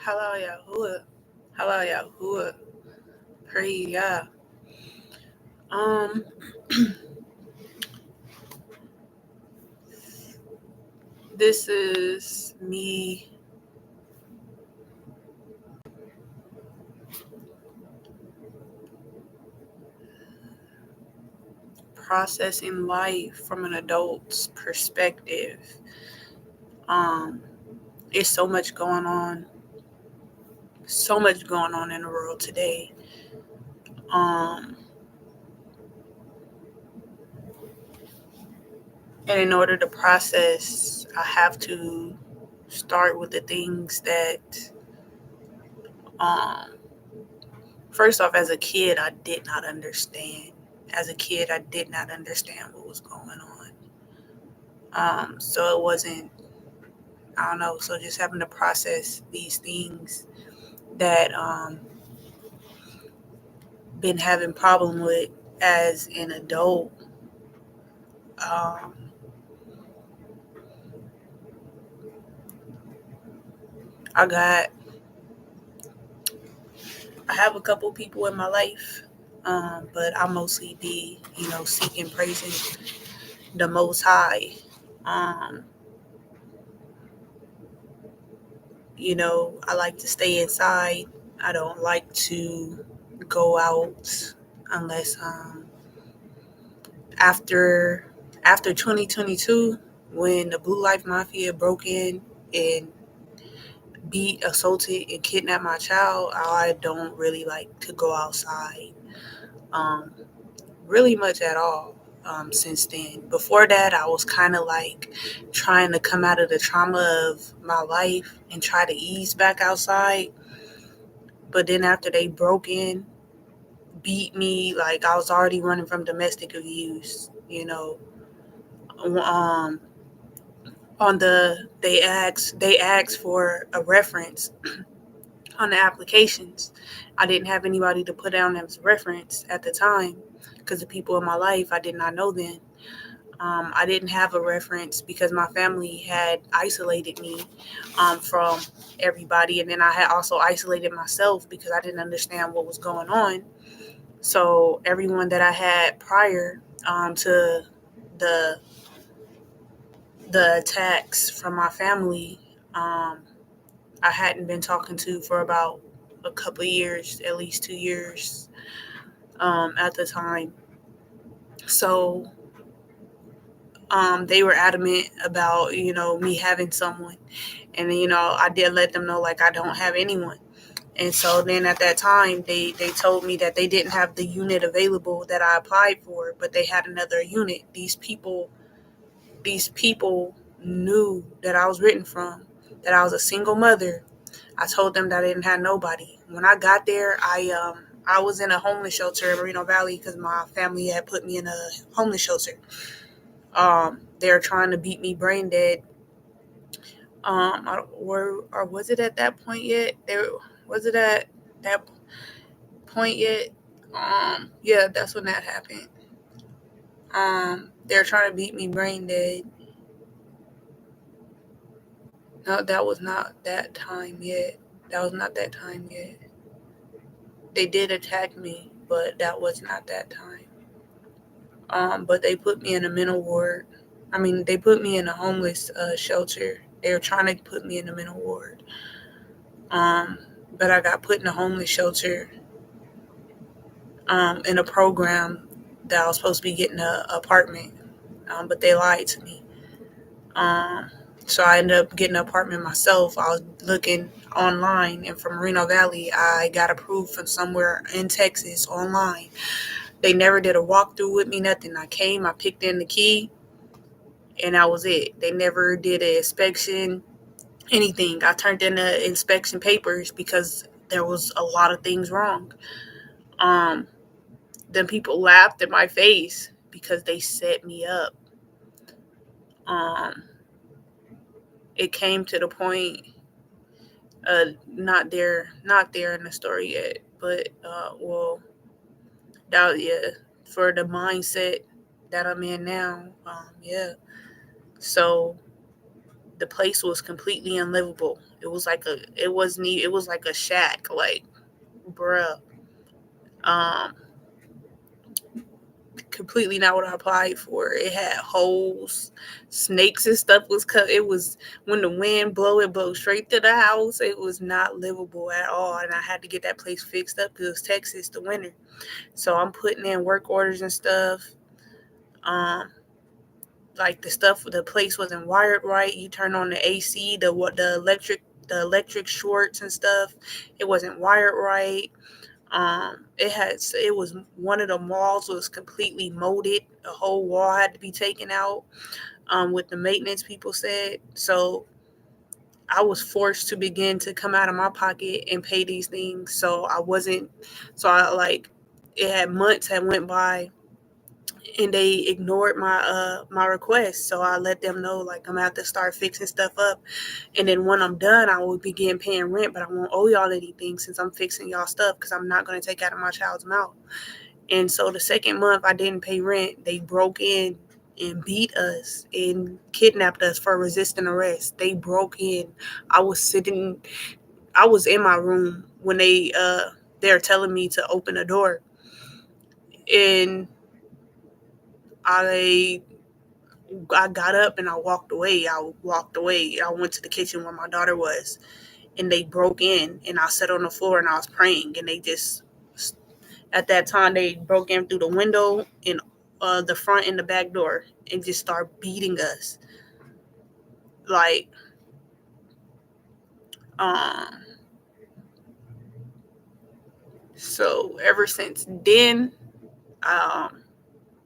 Hello, Yahuwah. Hello, Yahuwah. Praise Yah. Um, this is me processing life from an adult's perspective. Um, it's so much going on in the world today. Um, and in order to process, I have to start with the things that, um, first off, as a kid, I did not understand. As a kid, I did not understand what was going on. So it wasn't, I don't know, so just having to process these things that been having problem with as an adult. Um, I got, I have a couple people in my life, but I mostly be, seeking, praising the Most High. Um, I like to stay inside. I don't like to go out unless after after 2022 when the Blue Life Mafia broke in and beat, assaulted, and kidnapped my child. I don't really like to go outside, um, really much at all. Since then, before that, I was kind of like trying to come out of the trauma of my life and try to ease back outside. But then after they broke in, beat me, like I was already running from domestic abuse, um on they asked for a reference on the applications. I didn't have anybody to put down as a reference at the time because the people in my life I did not know then. I didn't have a reference because my family had isolated me from everybody, and then I had also isolated myself because I didn't understand what was going on. So everyone that I had prior to the the attacks from my family, I hadn't been talking to for about a couple of years, at least 2 years at the time. So they were adamant about, me having someone. And, I did let them know, like, I don't have anyone. And so then at that time, they told me that they didn't have the unit available that I applied for, but they had another unit. These people knew that I was written from, that I was a single mother. I told them that I didn't have nobody. When I got there, I was in a homeless shelter in Moreno Valley because my family had put me in a homeless shelter. They were trying to beat me brain dead. Or was it at that point yet? Was it at that point yet? Yeah, that's when that happened. They're trying to beat me brain dead. No, that was not that time yet. That was not that time yet. They did attack me, but that was not that time. But they put me in a mental ward. I mean, they put me in a homeless shelter. They were trying to put me in a mental ward. Um, but I got put in a homeless shelter in a program that I was supposed to be getting an apartment, but they lied to me. Um, so I ended up getting an apartment myself. I was looking online, and from Moreno Valley, I got approved from somewhere in Texas online. They never did a walkthrough with me, nothing. I came, I picked in the key, and that was it. They never did an inspection, anything. I turned in the inspection papers because there was a lot of things wrong. Um, then people laughed in my face because they set me up. Um, it came to the point, not there in the story yet, but that yeah, for the mindset that I'm in now, yeah. So the place was completely unlivable. It was like it wasn't even, it was like a shack, like, bruh. Um, Completely not what I applied for. It had holes, snakes and stuff was cut. It was, when the wind blow, it blow straight to the house. It was not livable at all, and I had to get that place fixed up because it was Texas, the winter. So I'm putting in work orders and stuff. Um, like the place wasn't wired right. You turn on the AC, the electric shorts and stuff. It wasn't wired right. It was, one of the walls was completely molded. The whole wall had to be taken out. What the maintenance people said. So I was forced to begin to come out of my pocket and pay these things. So I wasn't. So I like. It had months had went by, and they ignored my request. So I let them know, like, I'm gonna have to start fixing stuff up, and then when I'm done, I will begin paying rent. But I won't owe y'all anything since I'm fixing y'all stuff, because I'm not gonna take out of my child's mouth. And so the second month I didn't pay rent, they broke in and beat us and kidnapped us for resisting arrest. They broke in. I was sitting, I was in my room when they're telling me to open the door, and I I got up and I walked away. I went to the kitchen where my daughter was, and they broke in, and I sat on the floor and I was praying, and they just, at that time, they broke in through the window and the front and the back door, and just start beating us. Like, um, so ever since then, um,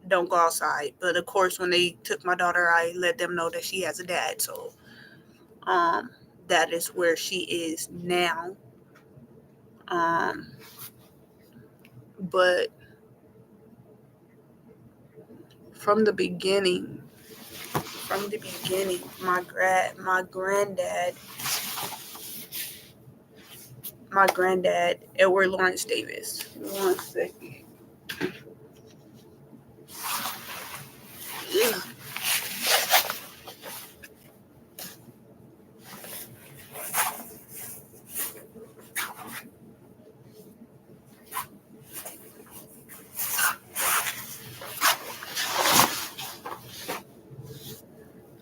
don't go outside. But of course, when they took my daughter, I let them know that she has a dad. So, um, that is where she is now. Um, but from the beginning, my granddad, Edward Lawrence Davis. 1 second. Yeah.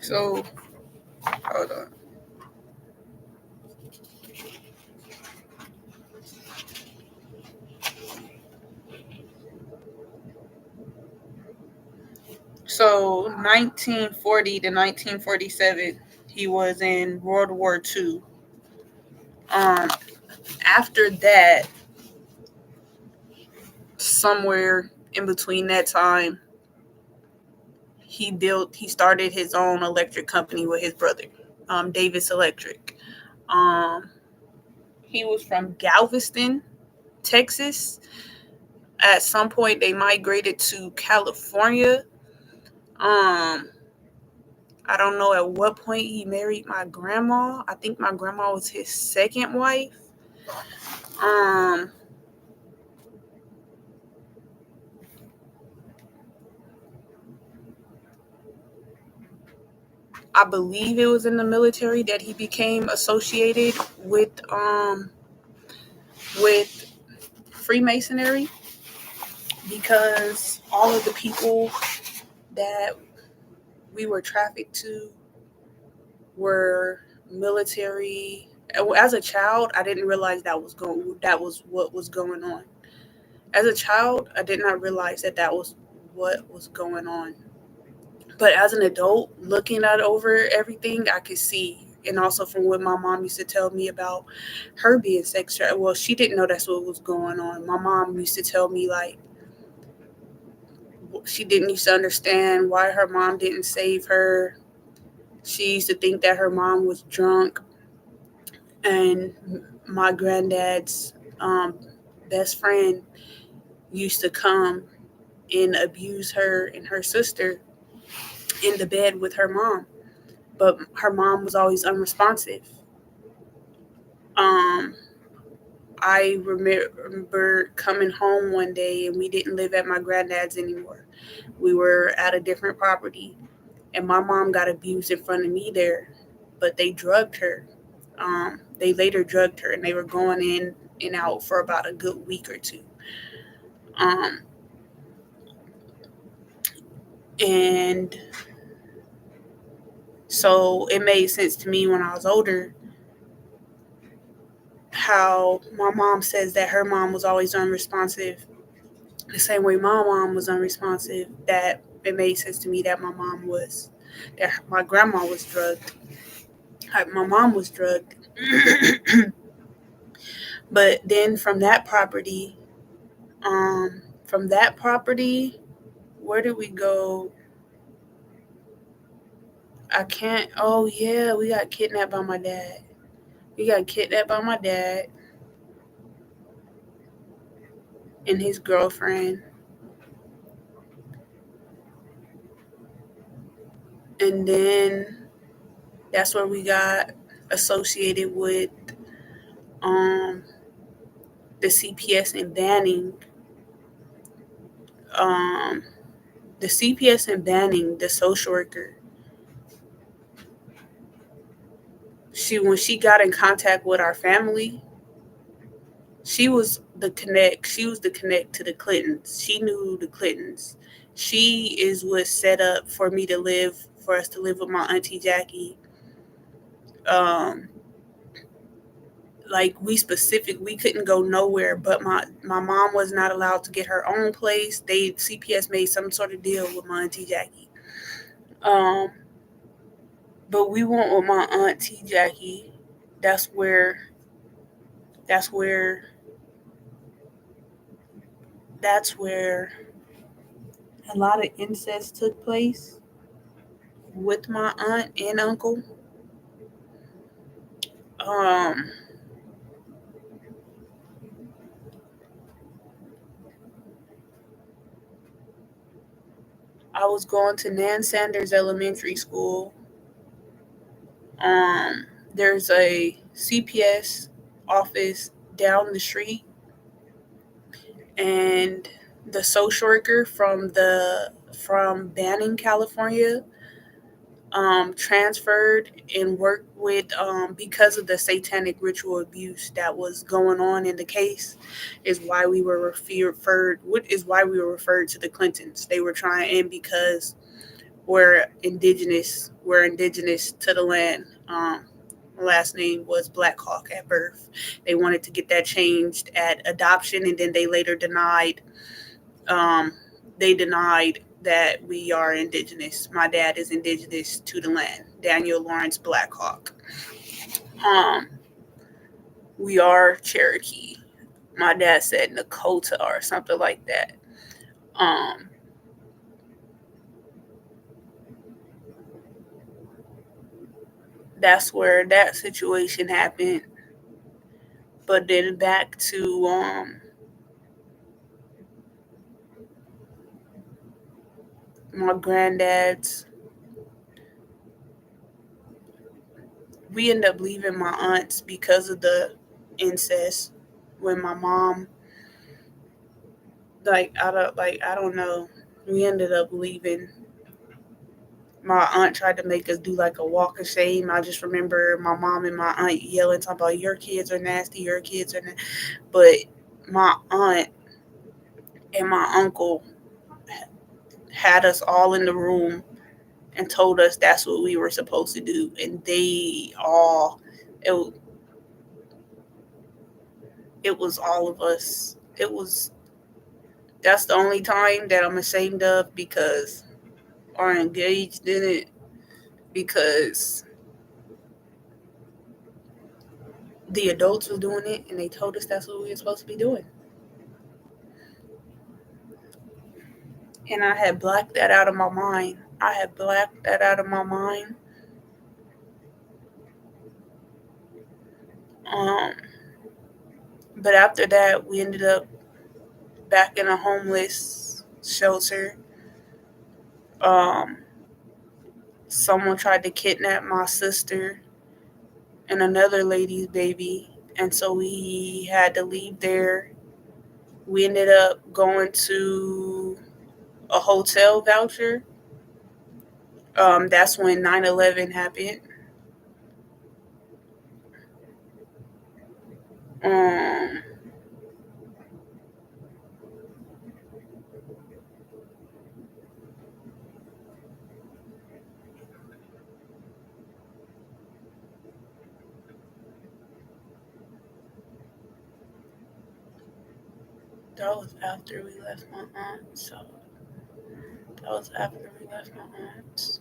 So, hold on. So 1940 to 1947, he was in World War II. Um, After that, somewhere in between that time, he started his own electric company with his brother, Davis Electric. Um, he was from Galveston, Texas. At some point, they migrated to California. Um, I don't know at what point he married my grandma. I think my grandma was his second wife. Um, I believe it was in the military that he became associated with Freemasonry, because all of the people that we were trafficked to were military. As a child, I didn't realize that was what was going on. As a child, I did not realize that was what was going on. But as an adult, looking at over everything, I could see. And also from what my mom used to tell me about her being sex trafficked. Well, she didn't know that's what was going on. My mom used to tell me, like, she didn't used to understand why her mom didn't save her. She used to think that her mom was drunk, and my granddad's best friend used to come and abuse her and her sister in the bed with her mom. But her mom was always unresponsive. Um, I remember coming home one day, and we didn't live at my granddad's anymore. We were at a different property, and my mom got abused in front of me there, but they drugged her. They later drugged her, and they were going in and out for about a good week or two. Um, and so it made sense to me when I was older how my mom says that her mom was always unresponsive, the same way my mom was unresponsive. That it made sense to me that that my grandma was drugged. My mom was drugged. But then from that property, where did we go? I can't. Oh yeah, we got kidnapped by my dad. We got kidnapped by my dad and his girlfriend, and then that's where we got associated with um the CPS and banning um the CPS and banning the social worker. She When she got in contact with our family, she was the connect to the Clintons. She knew the Clintons. She is what set up for us to live with my auntie Jackie. Um, like we couldn't go nowhere, but my mom was not allowed to get her own place. CPS made some sort of deal with my auntie Jackie. Um, but we went with my auntie Jackie. That's where that's where that's where a lot of incest took place with my aunt and uncle. Um, I was going to Nan Sanders Elementary School. Um, there's a CPS office down the street, and the social worker from Banning, California, transferred and worked with because of the satanic ritual abuse that was going on in the case is why we were referred to the Clintons. They were trying, and because we're indigenous to the land. Last name was Black Hawk at birth. They wanted to get that changed at adoption, and then um, they denied that we are indigenous. My dad is indigenous to the land, Daniel Lawrence Blackhawk. Um, we are Cherokee. My dad said Nakota or something like that. Um, that's where that situation happened. But then back to my granddad's, we ended up leaving my aunts because of the incest. When my mom, I don't know, we ended up leaving. My aunt tried to make us do like a walk of shame. I just remember my mom and my aunt yelling, talking about your kids are nasty, your kids are nasty. But my aunt and my uncle had us all in the room and told us that's what we were supposed to do. And it, it was all of us. That's the only time that I'm ashamed of because, or engaged in it, because the adults were doing it and they told us that's what we were supposed to be doing. And I had blacked that out of my mind. I had blacked that out of my mind. Um, but after that, we ended up back in a homeless shelter. Um, Someone tried to kidnap my sister and another lady's baby, and so we had to leave there. We ended up going to a hotel voucher. That's when 9/11 happened. Um, that was after we left my aunt. So that was after we left my aunt's.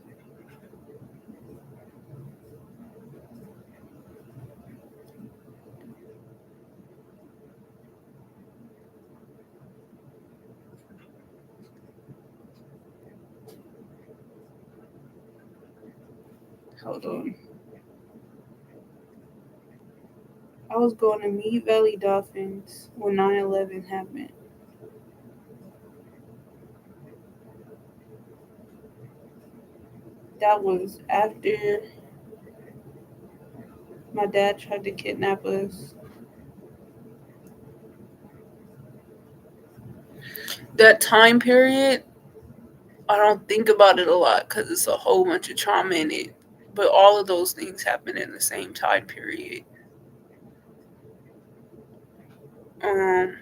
Hold on. I was going to meet Valley Dolphins when 9/11 happened. That was after my dad tried to kidnap us. That time period, I don't think about it a lot because it's a whole bunch of trauma in it. But all of those things happened in the same time period. Um,